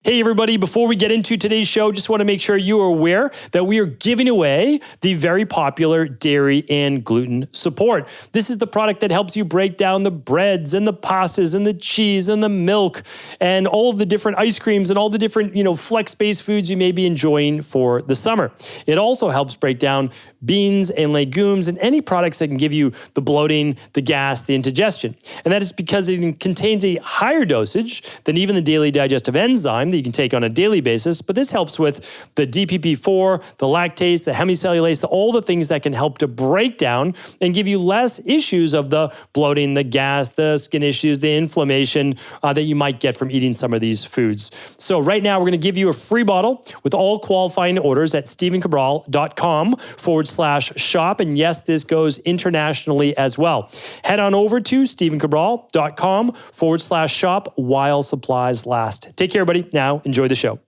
Hey everybody, before we get into today's show, just want to make sure you are aware that we are giving away the very popular dairy and gluten support. This is the product that helps you break down the breads and the pastas and the cheese and the milk and all of the different ice creams and all the different, flex-based foods you may be enjoying for the summer. It also helps break down beans and legumes and any products that can give you the bloating, the gas, the indigestion. And that is because it contains a higher dosage than even the daily digestive enzyme that you can take on a daily basis, but this helps with the DPP4, the lactase, the hemicellulase, all the things that can help to break down and give you less issues of the bloating, the gas, the skin issues, the inflammation that you might get from eating some of these foods. So right now, we're going to give you a free bottle with all qualifying orders at stephencabral.com/shop. And yes, this goes internationally as well. Head on over to stephencabral.com/shop while supplies last. Take care, everybody. Now, enjoy the show.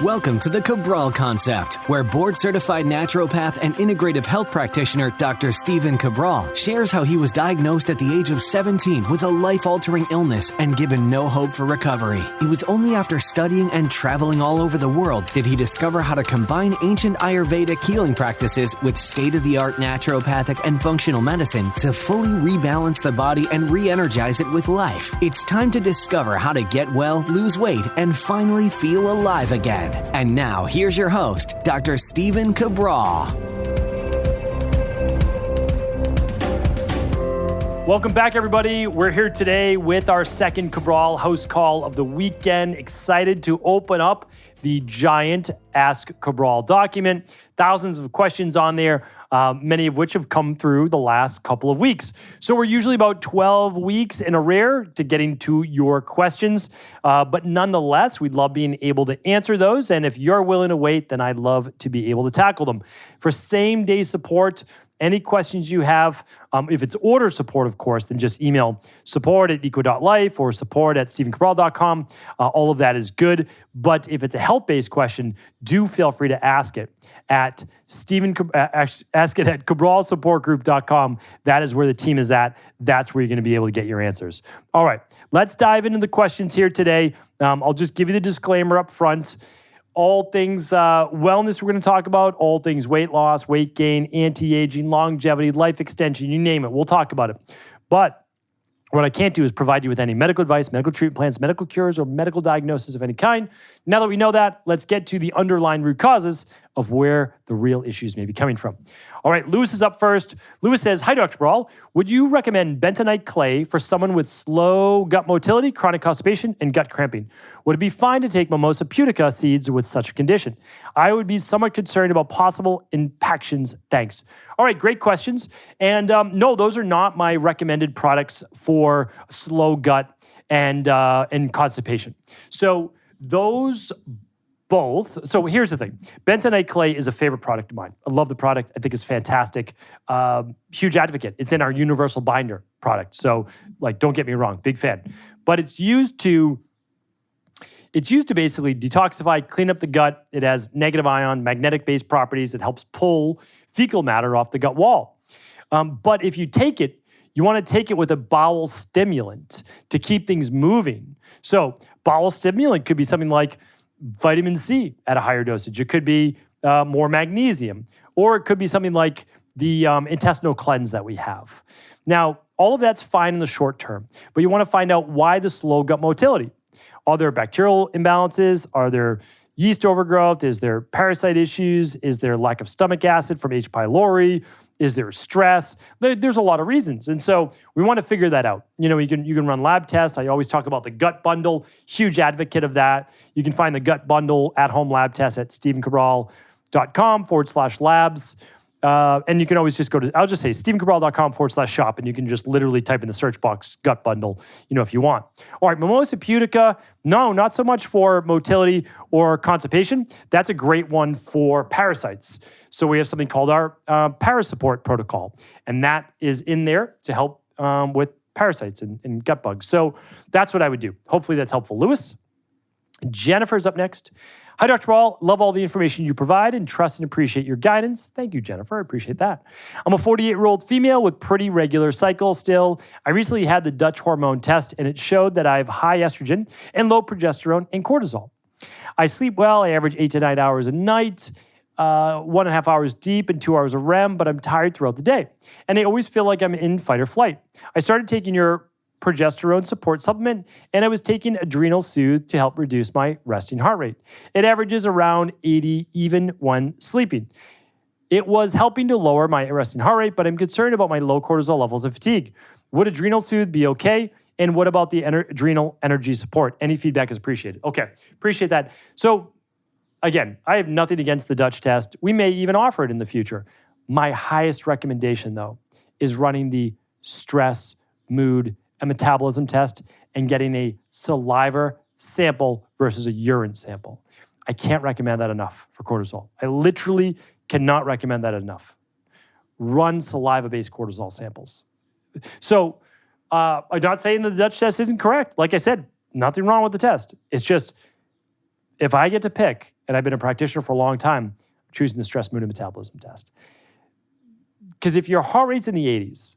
Welcome to the Cabral Concept, where board-certified naturopath and integrative health practitioner Dr. Stephen Cabral shares how he was diagnosed at the age of 17 with a life-altering illness and given no hope for recovery. It was only after studying and traveling all over the world did he discover how to combine ancient Ayurvedic healing practices with state-of-the-art naturopathic and functional medicine to fully rebalance the body and re-energize it with life. It's time to discover how to get well, lose weight, and finally feel alive again. And now, here's your host, Dr. Stephen Cabral. Welcome back, everybody. We're here today with our second Cabral HouseCall of the weekend. Excited to open up the giant Ask Cabral document. Thousands of questions on there, many of which have come through the last couple of weeks. So we're usually about 12 weeks in arrear to getting to your questions. But nonetheless, we'd love being able to answer those. And if you're willing to wait, then I'd love to be able to tackle them. For same-day support, any questions you have, if it's order support, of course, then just email support@eco.life or support@stephencabral.com. All of that is good. But if it's a health-based question, do feel free to ask it at cabralsupportgroup.com. That is where the team is at. That's where you're going to be able to get your answers. All right, let's dive into the questions here today. I'll just give you the disclaimer up front. All things wellness we're going to talk about, all things weight loss, weight gain, anti-aging, longevity, life extension, you name it. We'll talk about it. But what I can't do is provide you with any medical advice, medical treatment plans, medical cures, or medical diagnosis of any kind. Now that we know that, let's get to the underlying root causes of where the real issues may be coming from. All right, Lewis is up first. Lewis says, "Hi, Dr. Cabral. Would you recommend Bentonite Clay for someone with slow gut motility, chronic constipation, and gut cramping? Would it be fine to take Mimosa Pudica seeds with such a condition? I would be somewhat concerned about possible impactions. Thanks." All right, great questions. And no, those are not my recommended products for slow gut and constipation. So those both. So here's the thing. Bentonite Clay is a favorite product of mine. I love the product. I think it's fantastic. Huge advocate. It's in our universal binder product. So don't get me wrong, big fan. But it's used to basically detoxify, clean up the gut. It has negative ion, magnetic-based properties. It helps pull fecal matter off the gut wall. But if you take it, you want to take it with a bowel stimulant to keep things moving. So bowel stimulant could be something like vitamin C at a higher dosage. It could be more magnesium, or it could be something like the intestinal cleanse that we have. Now, all of that's fine in the short term, but you want to find out why the slow gut motility. Are there bacterial imbalances? Are there yeast overgrowth? Is there parasite issues? Is there lack of stomach acid from H. pylori? Is there stress? There's a lot of reasons. And so we want to figure that out. You can run lab tests. I always talk about the gut bundle. Huge advocate of that. You can find the gut bundle at-home lab test at stephencabral.com/labs. And you can always just go to, I'll just say stephencabral.com/shop, and you can just literally type in the search box gut bundle, if you want. All right, Mimosa Pudica, no, not so much for motility or constipation. That's a great one for parasites. So we have something called our Parasupport protocol, and that is in there to help with parasites and gut bugs. So that's what I would do. Hopefully that's helpful. Lewis? Jennifer's up next. Hi, Dr. Cabral. Love all the information you provide and trust and appreciate your guidance. Thank you, Jennifer. I appreciate that. I'm a 48-year-old female with pretty regular cycles still. I recently had the Dutch hormone test, and it showed that I have high estrogen and low progesterone and cortisol. I sleep well. I average 8 to 9 hours a night, 1.5 hours deep and 2 hours of REM, but I'm tired throughout the day. And I always feel like I'm in fight or flight. I started taking your progesterone support supplement, and I was taking adrenal soothe to help reduce my resting heart rate. It averages around 80 even when sleeping. It was helping to lower my resting heart rate, but I'm concerned about my low cortisol levels and fatigue. Would adrenal soothe be okay? And what about the adrenal energy support? Any feedback is appreciated. Okay, appreciate that. So again, I have nothing against the Dutch test. We may even offer it in the future. My highest recommendation, though, is running the stress, mood, and metabolism test and getting a saliva sample versus a urine sample. I can't recommend that enough for cortisol. I literally cannot recommend that enough. Run saliva-based cortisol samples. So I'm not saying that the Dutch test isn't correct. Like I said, nothing wrong with the test. It's just, if I get to pick, and I've been a practitioner for a long time, I'm choosing the stress, mood, and metabolism test. Because if your heart rate's in the 80s,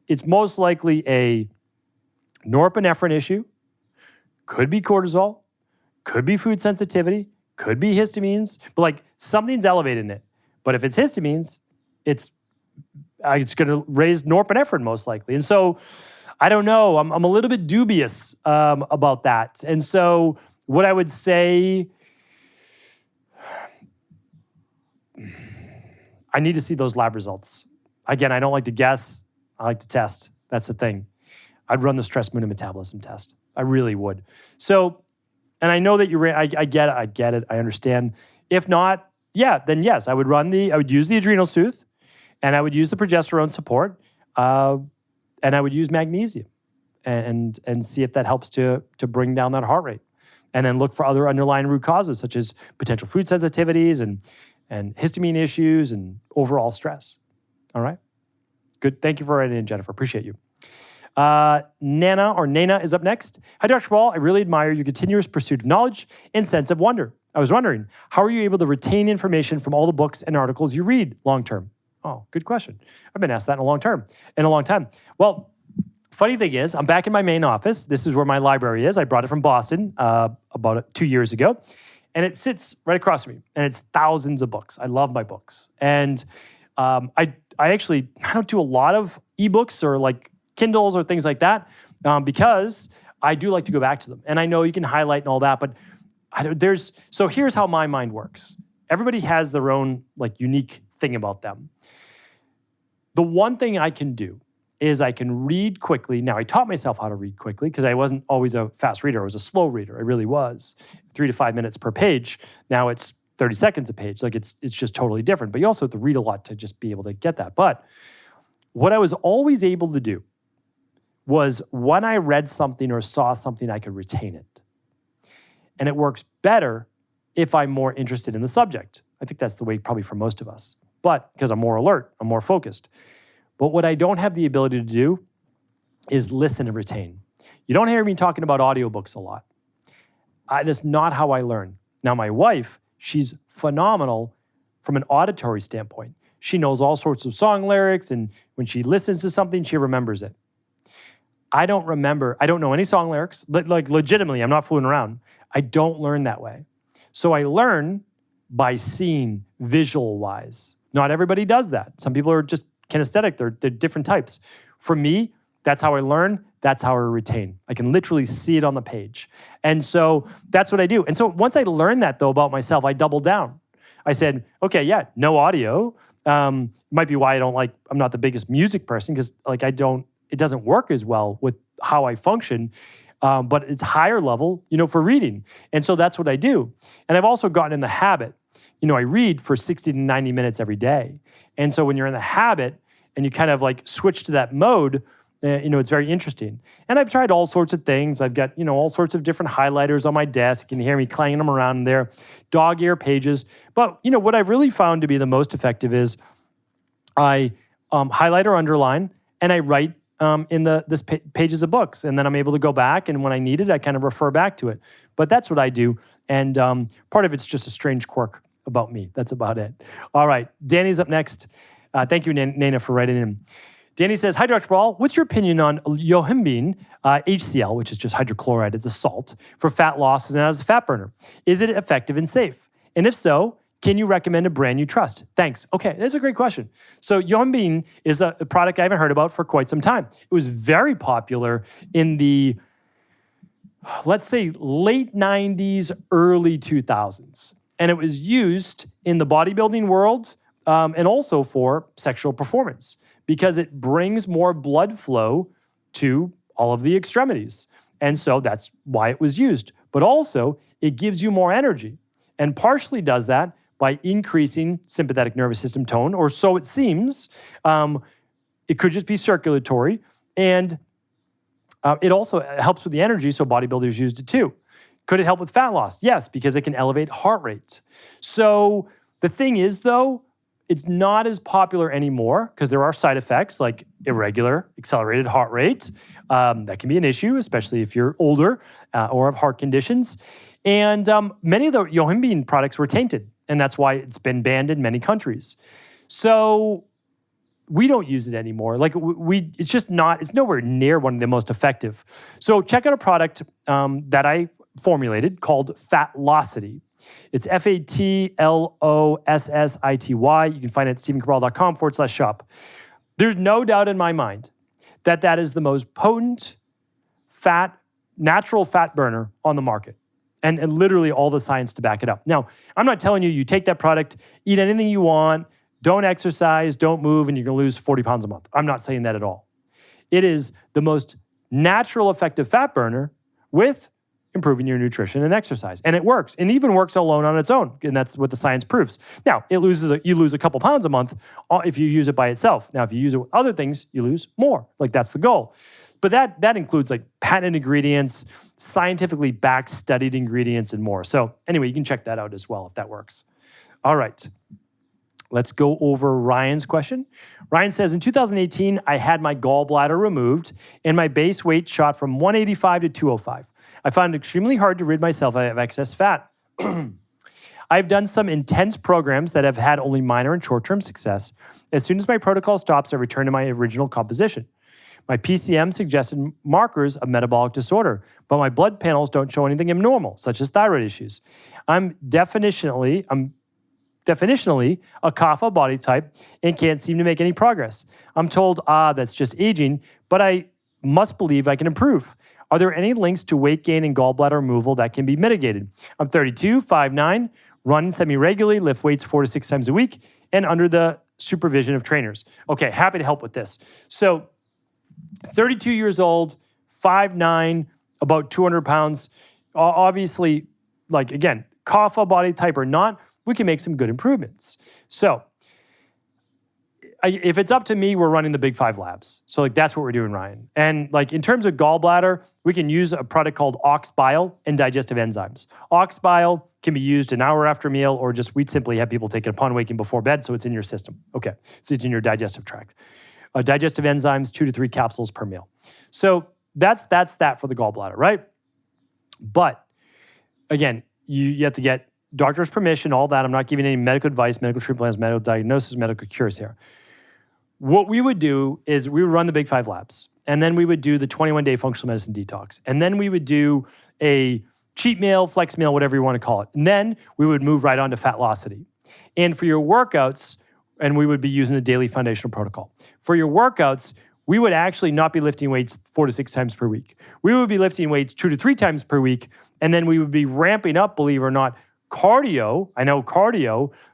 it's most likely a norepinephrine issue, could be cortisol, could be food sensitivity, could be histamines, but like something's elevated in it. But if it's histamines, it's going to raise norepinephrine most likely. And so I don't know. I'm a little bit dubious about that. And so what I would say, I need to see those lab results. Again, I don't like to guess. I like to test. That's the thing. I'd run the stress, mood, and metabolism test. I really would. So, and I know that I get it. I understand. If not, then yes, I would use the adrenal soothe, and I would use the progesterone support, and I would use magnesium and see if that helps to bring down that heart rate. And then look for other underlying root causes, such as potential food sensitivities and histamine issues and overall stress. All right? Good. Thank you for writing in, Jennifer. Appreciate you. Nana is up next. Hi, Dr. Cabral. I really admire your continuous pursuit of knowledge and sense of wonder. I was wondering, how are you able to retain information from all the books and articles you read long term? Oh, good question. I've been asked that in a long time. Well, funny thing is, I'm back in my main office. This is where my library is. I brought it from Boston about 2 years ago, and it sits right across from me, and it's thousands of books. I love my books. And I don't do a lot of ebooks or like Kindles or things like that because I do like to go back to them. And I know you can highlight and all that, but so here's how my mind works. Everybody has their own like unique thing about them. The one thing I can do is I can read quickly. Now, I taught myself how to read quickly because I wasn't always a fast reader. I was a slow reader. I really was. 3 to 5 minutes per page. Now it's 30 seconds a page. Like it's just totally different. But you also have to read a lot to just be able to get that. But what I was always able to do was when I read something or saw something, I could retain it. And it works better if I'm more interested in the subject. I think that's the way probably for most of us. But because I'm more alert, I'm more focused. But what I don't have the ability to do is listen and retain. You don't hear me talking about audiobooks a lot. That's not how I learn. Now, my wife, she's phenomenal from an auditory standpoint. She knows all sorts of song lyrics, and when she listens to something, she remembers it. I don't know any song lyrics. Like legitimately, I'm not fooling around. I don't learn that way. So I learn by seeing visual-wise. Not everybody does that. Some people are just kinesthetic. They're different types. For me, that's how I learn. That's how I retain. I can literally see it on the page. And so that's what I do. And so once I learned that, though, about myself, I doubled down. I said, okay, yeah, no audio. Might be why I'm not the biggest music person because it doesn't work as well with how I function. But it's higher level, for reading. And so that's what I do. And I've also gotten in the habit, I read for 60 to 90 minutes every day. And so when you're in the habit and you kind of switch to that mode, it's very interesting. And I've tried all sorts of things. I've got, all sorts of different highlighters on my desk. You can hear me clanging them around in there, dog ear pages. But, what I've really found to be the most effective is I highlight or underline and I write in this pages of books. And then I'm able to go back, and when I need it, I kind of refer back to it. But that's what I do. And part of it's just a strange quirk about me. That's about it. All right, Danny's up next. Thank you, Nana, for writing in. Danny says, hi, Dr. Cabral. What's your opinion on Yohimbine, HCL, which is just hydrochloride, it's a salt, for fat loss and as a fat burner? Is it effective and safe? And if so, can you recommend a brand you trust? Thanks. Okay, that's a great question. So Yohimbine is a product I haven't heard about for quite some time. It was very popular in the, let's say, late 90s, early 2000s. And it was used in the bodybuilding world and also for sexual performance because it brings more blood flow to all of the extremities. And so that's why it was used. But also, it gives you more energy and partially does that by increasing sympathetic nervous system tone, or so it seems. It could just be circulatory. And it also helps with the energy, so bodybuilders used it too. Could it help with fat loss? Yes, because it can elevate heart rate. So the thing is, though, it's not as popular anymore because there are side effects like irregular, accelerated heart rate. That can be an issue, especially if you're older or have heart conditions. And many of the Yohimbine products were tainted, and that's why it's been banned in many countries. So we don't use it anymore. Like it's just not, it's nowhere near one of the most effective. So check out a product that I formulated called Fatlocity. It's Fatlosity. You can find it at StephenCabral.com/shop. There's no doubt in my mind that that is the most potent natural fat burner on the market. And literally all the science to back it up. Now, I'm not telling you, you take that product, eat anything you want, don't exercise, don't move, and you're gonna lose 40 pounds a month. I'm not saying that at all. It is the most natural, effective fat burner with improving your nutrition and exercise. And it works. And even works alone on its own. And that's what the science proves. Now, you lose a couple pounds a month if you use it by itself. Now, if you use it with other things, you lose more. Like that's the goal. But that includes like patent ingredients, scientifically backed, studied ingredients, and more. So anyway, you can check that out as well if that works. All right. Let's go over Ryan's question. Ryan says, in 2018, I had my gallbladder removed and my base weight shot from 185 to 205. I found it extremely hard to rid myself of excess fat. I've done some intense programs that have had only minor and short-term success. As soon as my protocol stops, I return to my original composition. My PCM suggested markers of metabolic disorder, but my blood panels don't show anything abnormal, such as thyroid issues. I'm definitionally a kapha body type and can't seem to make any progress. I'm told, that's just aging, but I must believe I can improve. Are there any links to weight gain and gallbladder removal that can be mitigated? I'm 32, 5'9", run semi-regularly, lift weights 4 to 6 times a week, and under the supervision of trainers. Okay, happy to help with this. So 32 years old, 5'9", about 200 pounds. Obviously, like again, kapha body type or not, we can make some good improvements. So if it's up to me, we're running the Big 5 labs. So like that's what we're doing, Ryan. And like in terms of gallbladder, we can use a product called ox bile and digestive enzymes. Ox bile can be used an hour after a meal, or just we'd simply have people take it upon waking before bed, so it's in your system. Okay, so it's in your digestive tract. Digestive enzymes, 2 to 3 capsules per meal. So that's that for the gallbladder, right? But again, you have to get doctor's permission, all that. I'm not giving any medical advice, medical treatment plans, medical diagnosis, medical cures here. What we would do is we would run the Big 5 labs, and then we would do the 21-day functional medicine detox, and then we would do a cheat meal, flex meal, whatever you want to call it. And then we would move right on to Fatlocity. And for your workouts, and we would be using the daily foundational protocol. For your workouts, we would actually not be lifting weights 4 to 6 times per week. We would be lifting weights 2 to 3 times per week, and then we would be ramping up, believe it or not, cardio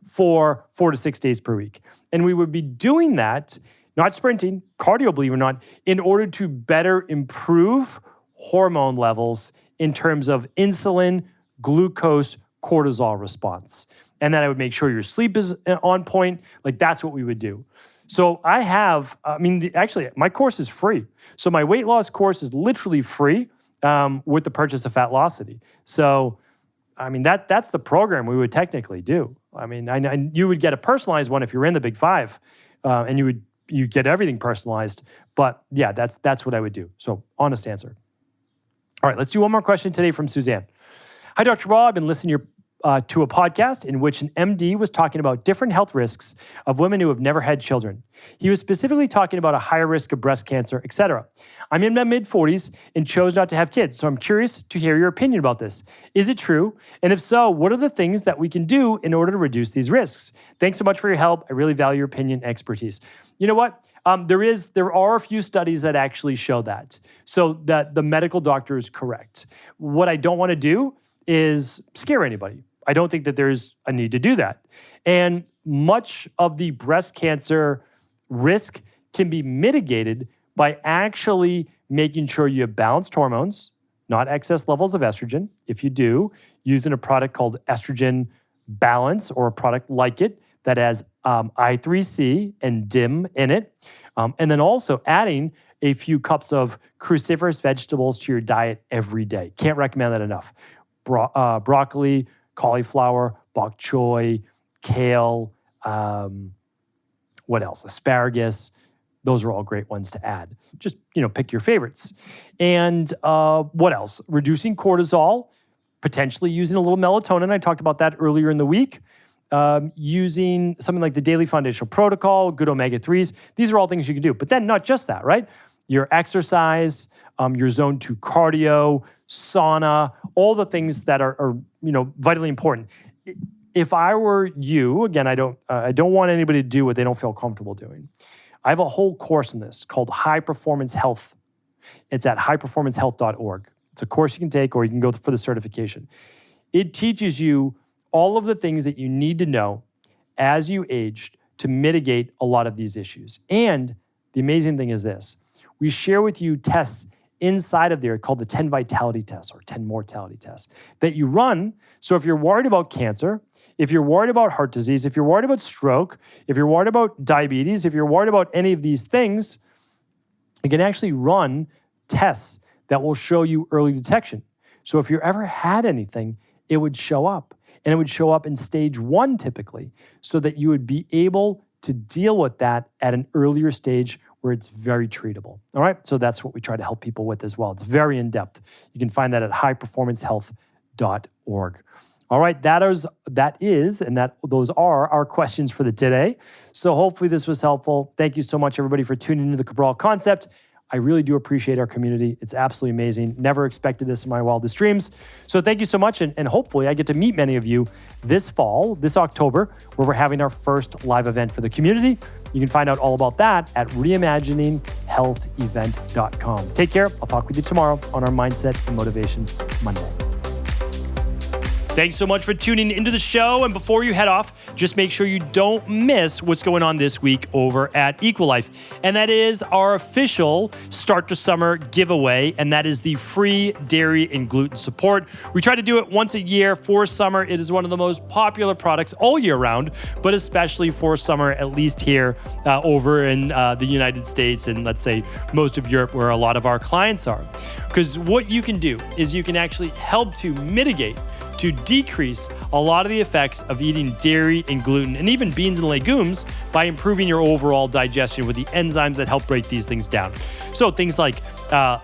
for 4 to 6 days per week. And we would be doing that, not sprinting, cardio, believe it or not, in order to better improve hormone levels in terms of insulin, glucose, cortisol response. And then I would make sure your sleep is on point. Like that's what we would do. So actually my course is free. So my weight loss course is literally free with the purchase of Fatlocity. So that's the program we would technically do. You would get a personalized one if you're in the Big 5, and you get everything personalized. But yeah, that's what I would do. So honest answer. All right, let's do one more question today from Suzanne. Hi, Dr. Cabral. I've been listening to a podcast in which an MD was talking about different health risks of women who have never had children. He was specifically talking about a higher risk of breast cancer, etc. I'm in my mid-40s and chose not to have kids, so I'm curious to hear your opinion about this. Is it true? And if so, what are the things that we can do in order to reduce these risks? Thanks so much for your help. I really value your opinion and expertise. You know what? There are a few studies that actually show that. So that the medical doctor is correct. What I don't want to do is scare anybody. I don't think that there's a need to do that. And much of the breast cancer risk can be mitigated by actually making sure you have balanced hormones, not excess levels of estrogen. If you do, using a product called Estrogen Balance or a product like it that has I3C and DIM in it. And then also adding a few cups of cruciferous vegetables to your diet every day. Can't recommend that enough. Broccoli, cauliflower, bok choy, kale, what else? Asparagus. Those are all great ones to add. Just, pick your favorites. And what else? Reducing cortisol, potentially using a little melatonin. I talked about that earlier in the week. Using something like the Daily Foundational Protocol, good omega-3s. These are all things you can do. But then not just that, right? Your exercise, your zone 2 cardio, sauna, all the things that are vitally important. If I were you, again, I don't want anybody to do what they don't feel comfortable doing. I have a whole course in this called High Performance Health. It's at highperformancehealth.org. It's a course you can take, or you can go for the certification. It teaches you all of the things that you need to know as you aged to mitigate a lot of these issues. And the amazing thing is this. We share with you tests inside of there called the 10 vitality tests or 10 mortality tests that you run. So if you're worried about cancer, if you're worried about heart disease, if you're worried about stroke, if you're worried about diabetes, if you're worried about any of these things, you can actually run tests that will show you early detection. So if you ever had anything, it would show up. And it would show up in stage 1 typically, so that you would be able to deal with that at an earlier stage where it's very treatable. All right, so that's what we try to help people with as well. It's very in-depth. You can find that at highperformancehealth.org. All right, those are our questions for the today. So hopefully this was helpful. Thank you so much, everybody, for tuning into the Cabral Concept. I really do appreciate our community. It's absolutely amazing. Never expected this in my wildest dreams. So thank you so much. And hopefully I get to meet many of you this fall, this October, where we're having our first live event for the community. You can find out all about that at reimagininghealthevent.com. Take care. I'll talk with you tomorrow on our Mindset and Motivation Monday. Thanks so much for tuning into the show. And before you head off, just make sure you don't miss what's going on this week over at Equalife. And that is our official Start to Summer giveaway. And that is the free dairy and gluten support. We try to do it once a year for summer. It is one of the most popular products all year round, but especially for summer, at least here over in the United States and let's say most of Europe, where a lot of our clients are. Because what you can do is you can actually help to mitigate, to decrease a lot of the effects of eating dairy and gluten and even beans and legumes by improving your overall digestion with the enzymes that help break these things down. So things like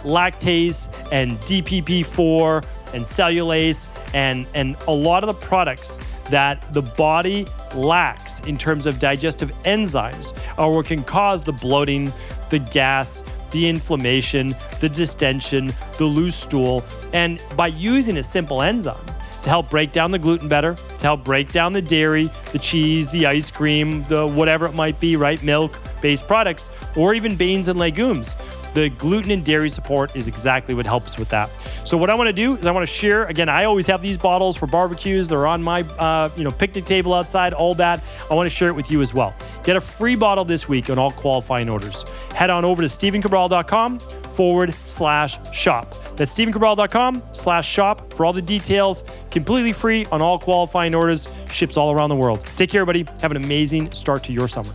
lactase and DPP4 and cellulase and a lot of the products that the body lacks in terms of digestive enzymes are what can cause the bloating, the gas, the inflammation, the distension, the loose stool. And by using a simple enzyme to help break down the gluten better, to help break down the dairy, the cheese, the ice cream, the whatever it might be, right? Milk-based products, or even beans and legumes. The gluten and dairy support is exactly what helps with that. So what I want to do is I want to share, again, I always have these bottles for barbecues. They're on my picnic table outside, all that. I want to share it with you as well. Get a free bottle this week on all qualifying orders. Head on over to StephenCabral.com/shop. That's StephenCabral.com/shop for all the details. Completely free on all qualifying orders. Ships all around the world. Take care, everybody. Have an amazing start to your summer.